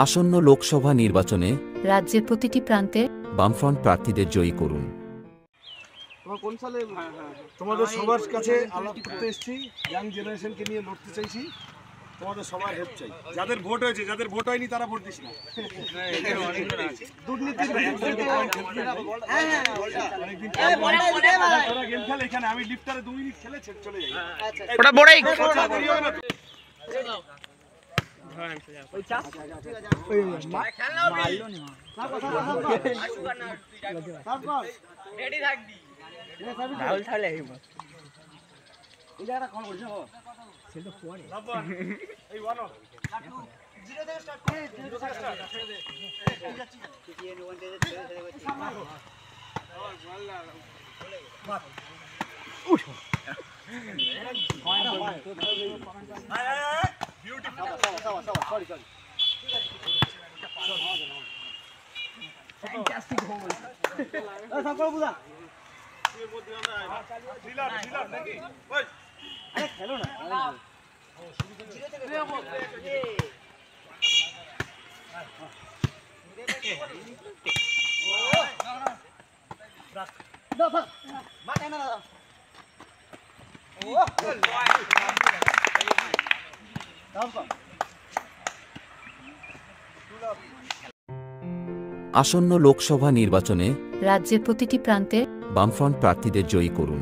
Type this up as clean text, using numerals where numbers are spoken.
আসন্ন লোকসভা নির্বাচনে রাজ্যের প্রতিটি প্রান্তে বামফ্রন্ট প্রার্থীদের জয়ী করুন। তোমাদের সবার কাছে আলাপ করতে এসেছি, ইয়াং জেনারেশনকে নিয়ে লড়তে চাইছি, তোমাদের সবার হেল্প চাই। যাদের ভোট হয়েছে, যাদের ভোট হয়নি তারা ভোট দিস না। দুর্নীতি গেম খেলে এখানে, আমি লিফটারে 2 মিনিট খেলে চলে যাই। ওটা বড়াই রাহুল তাহলে আসন্ন লোকসভা নির্বাচনে রাজ্যের প্রতিটি প্রান্তে বামফ্রন্ট প্রার্থীদের জয়ী করুন।